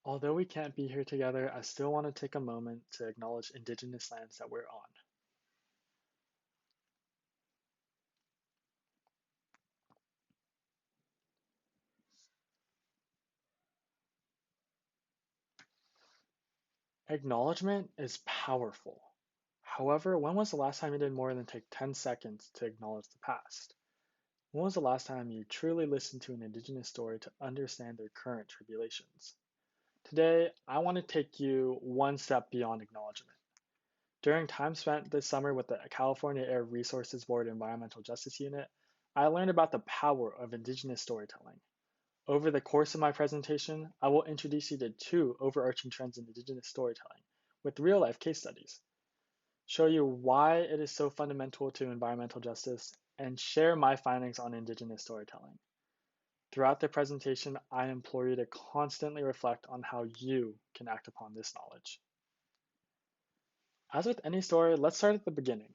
Although we can't be here together, I still want to take a moment to acknowledge Indigenous lands that we're on. Acknowledgement is powerful. However, when was the last time you did more than take 10 seconds to acknowledge the past? When was the last time you truly listened to an Indigenous story to understand their current tribulations? Today, I want to take you one step beyond acknowledgement. During time spent this summer with the California Air Resources Board Environmental Justice Unit, I learned about the power of Indigenous storytelling. Over the course of my presentation, I will introduce you to two overarching trends in Indigenous storytelling with real-life case studies, show you why it is so fundamental to environmental justice, and share my findings on Indigenous storytelling. Throughout the presentation, I implore you to constantly reflect on how you can act upon this knowledge. As with any story, let's start at the beginning.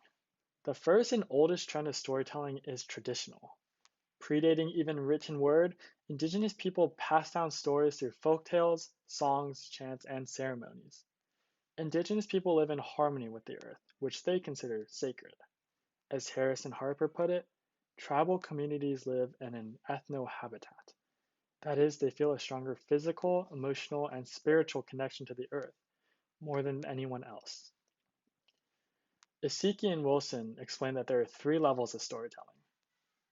The first and oldest trend of storytelling is traditional. Predating even written word, Indigenous people passed down stories through folk tales, songs, chants, and ceremonies. Indigenous people live in harmony with the earth, which they consider sacred. As Harrison Harper put it, tribal communities live in an ethno-habitat. That is, they feel a stronger physical, emotional, and spiritual connection to the earth, more than anyone else. Isiki and Wilson explained that there are three levels of storytelling.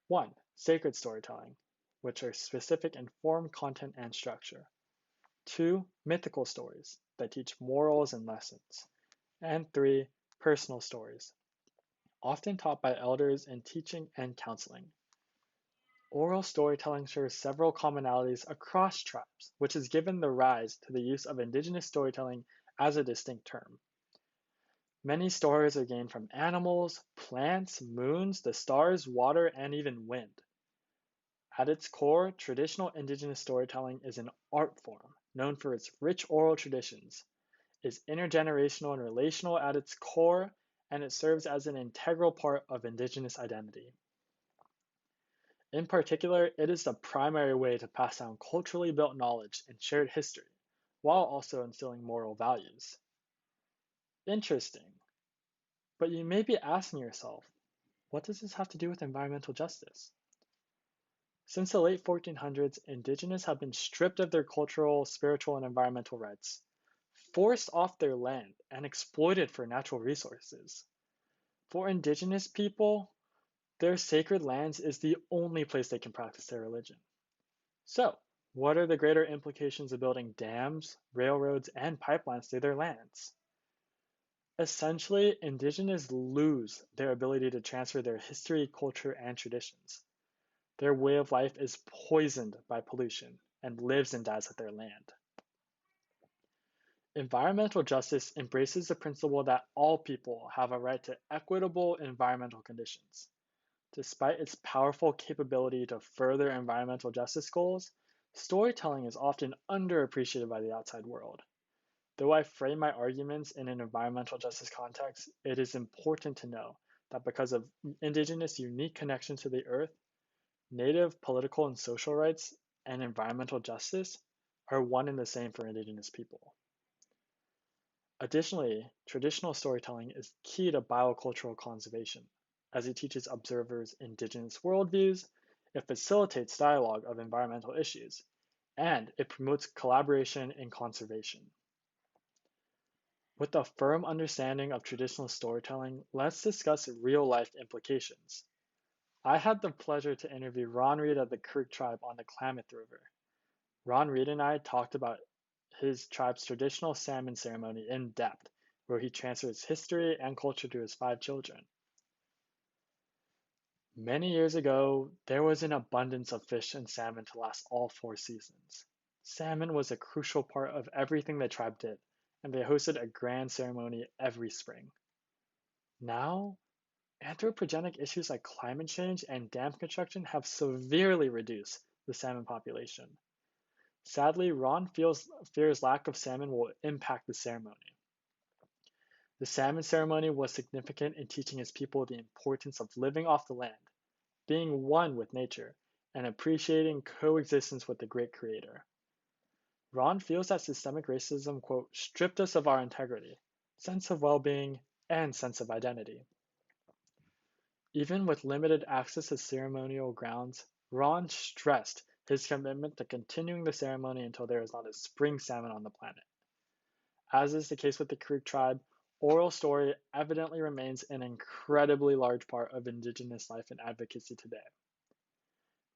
One, sacred storytelling, which are specific in form, content, and structure. Two, mythical stories that teach morals and lessons. And three, personal stories, often taught by elders in teaching and counseling. Oral storytelling shares several commonalities across tribes, which has given the rise to the use of Indigenous storytelling as a distinct term. Many stories are gained from animals, plants, moons, the stars, water, and even wind. At its core, traditional Indigenous storytelling is an art form known for its rich oral traditions, is intergenerational and relational at its core, and it serves as an integral part of Indigenous identity. In particular, it is the primary way to pass down culturally built knowledge and shared history, while also instilling moral values. Interesting. But you may be asking yourself, what does this have to do with environmental justice? Since the late 1400s, Indigenous have been stripped of their cultural, spiritual, and environmental rights, forced off their land, and exploited for natural resources. For Indigenous people, their sacred lands is the only place they can practice their religion. So, what are the greater implications of building dams, railroads, and pipelines through their lands? Essentially, Indigenous lose their ability to transfer their history, culture, and traditions. Their way of life is poisoned by pollution and lives and dies with their land. Environmental justice embraces the principle that all people have a right to equitable environmental conditions. Despite its powerful capability to further environmental justice goals, storytelling is often underappreciated by the outside world. Though I frame my arguments in an environmental justice context, it is important to know that because of Indigenous' unique connection to the earth, Native political and social rights and environmental justice are one and the same for Indigenous people. Additionally, traditional storytelling is key to biocultural conservation, as it teaches observers Indigenous worldviews, it facilitates dialogue of environmental issues, and it promotes collaboration in conservation. With a firm understanding of traditional storytelling, let's discuss real-life implications. I had the pleasure to interview Ron Reed of the Creek tribe on the Klamath River. Ron Reed and I talked about his tribe's traditional salmon ceremony in depth, where he transfers history and culture to his 5 children. Many years ago, there was an abundance of fish and salmon to last all 4 seasons. Salmon was a crucial part of everything the tribe did, and they hosted a grand ceremony every spring. Now, anthropogenic issues like climate change and dam construction have severely reduced the salmon population. Sadly, Ron fears lack of salmon will impact the ceremony. The salmon ceremony was significant in teaching his people the importance of living off the land, being one with nature, and appreciating coexistence with the great creator. Ron feels that systemic racism, quote, stripped us of our integrity, sense of well-being, and sense of identity. Even with limited access to ceremonial grounds, Ron stressed his commitment to continuing the ceremony until there is not a spring salmon on the planet. As is the case with the Creek tribe, oral story evidently remains an incredibly large part of Indigenous life and advocacy today.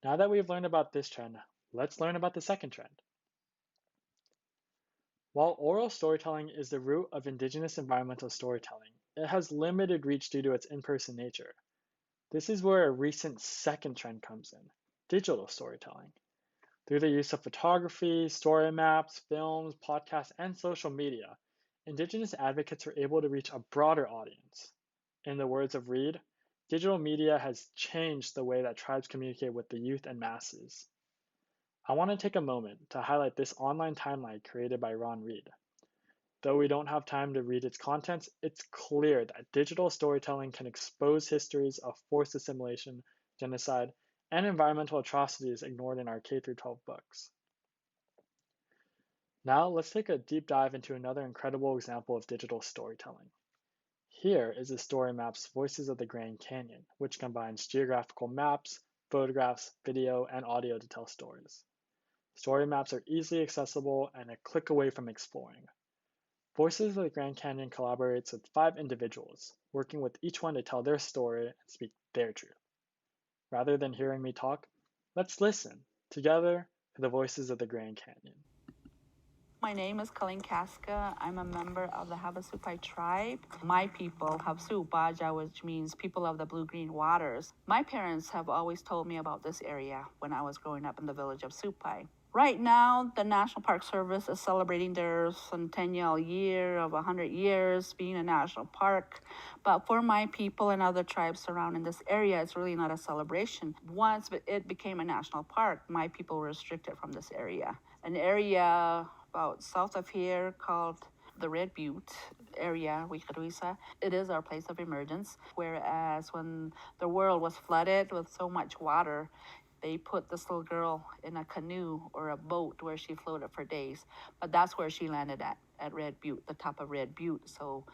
Now that we've learned about this trend, let's learn about the second trend. While oral storytelling is the root of Indigenous environmental storytelling, it has limited reach due to its in-person nature. This is where a recent second trend comes in, digital storytelling. Through the use of photography, story maps, films, podcasts, and social media, Indigenous advocates are able to reach a broader audience. In the words of Reed, digital media has changed the way that tribes communicate with the youth and masses. I want to take a moment to highlight this online timeline created by Ron Reed. Though we don't have time to read its contents, it's clear that digital storytelling can expose histories of forced assimilation, genocide, and environmental atrocities ignored in our K-12 books. Now let's take a deep dive into another incredible example of digital storytelling. Here is the story map's Voices of the Grand Canyon, which combines geographical maps, photographs, video, and audio to tell stories. Story maps are easily accessible and a click away from exploring. Voices of the Grand Canyon collaborates with 5 individuals, working with each one to tell their story and speak their truth. Rather than hearing me talk, let's listen together to the voices of the Grand Canyon. My name is Colleen Casca. I'm a member of the Havasupai tribe. My people, Havasupaja, which means people of the blue-green waters. My parents have always told me about this area when I was growing up in the village of Supai. Right now, the National Park Service is celebrating their centennial year of 100 years being a national park. But for my people and other tribes surrounding this area, it's really not a celebration. Once it became a national park, my people were restricted from this area. An area about south of here called the Red Butte area, Wikaruisa. It is our place of emergence, whereas when the world was flooded with so much water, they put this little girl in a canoe or a boat where she floated for days. But that's where she landed at Red Butte, the top of Red Butte. So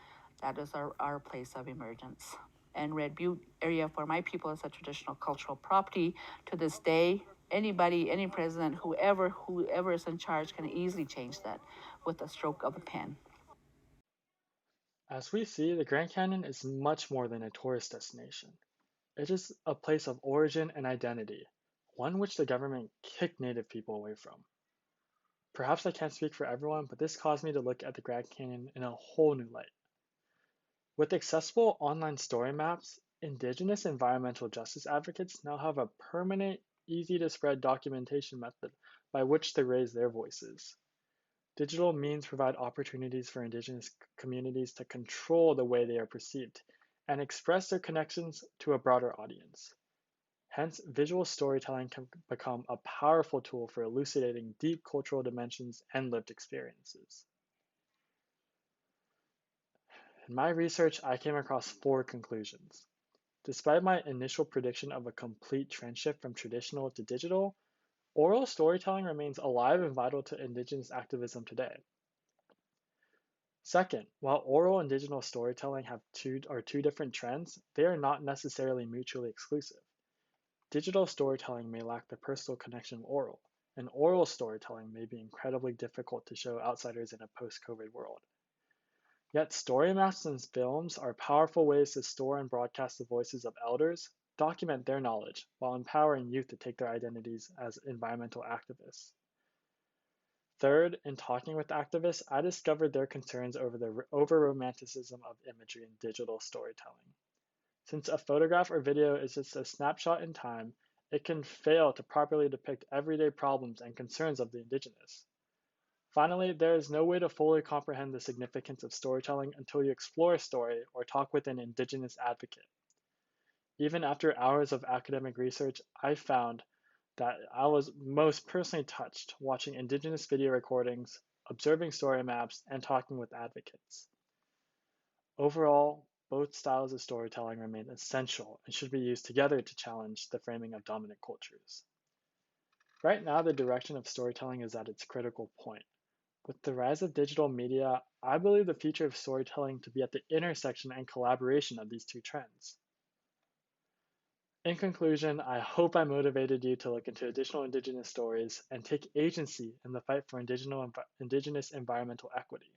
that is our place of emergence. And Red Butte area for my people is a traditional cultural property to this day. Anybody, any president, whoever is in charge can easily change that with a stroke of a pen. As we see, the Grand Canyon is much more than a tourist destination. It is a place of origin and identity, one which the government kicked Native people away from. Perhaps I can't speak for everyone, but this caused me to look at the Grand Canyon in a whole new light. With accessible online story maps, Indigenous environmental justice advocates now have a permanent, easy to spread documentation method by which to raise their voices. Digital means provide opportunities for Indigenous communities to control the way they are perceived and express their connections to a broader audience. Hence, visual storytelling can become a powerful tool for elucidating deep cultural dimensions and lived experiences. In my research, I came across 4 conclusions. Despite my initial prediction of a complete trend shift from traditional to digital, oral storytelling remains alive and vital to Indigenous activism today. Second, while oral and digital storytelling are two different trends, they are not necessarily mutually exclusive. Digital storytelling may lack the personal connection of oral, and oral storytelling may be incredibly difficult to show outsiders in a post-COVID world. Yet story maps and films are powerful ways to store and broadcast the voices of elders, document their knowledge, while empowering youth to take their identities as environmental activists. Third, in talking with activists, I discovered their concerns over the over-romanticism of imagery in digital storytelling. Since a photograph or video is just a snapshot in time, it can fail to properly depict everyday problems and concerns of the Indigenous. Finally, there is no way to fully comprehend the significance of storytelling until you explore a story or talk with an Indigenous advocate. Even after hours of academic research, I found that I was most personally touched watching Indigenous video recordings, observing story maps, and talking with advocates. Overall, both styles of storytelling remain essential and should be used together to challenge the framing of dominant cultures. Right now, the direction of storytelling is at its critical point. With the rise of digital media, I believe the future of storytelling to be at the intersection and collaboration of these two trends. In conclusion, I hope I motivated you to look into additional Indigenous stories and take agency in the fight for Indigenous environmental equity.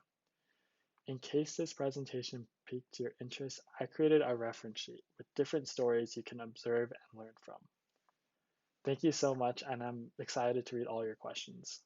In case this presentation piqued your interest, I created a reference sheet with different stories you can observe and learn from. Thank you so much, and I'm excited to read all your questions.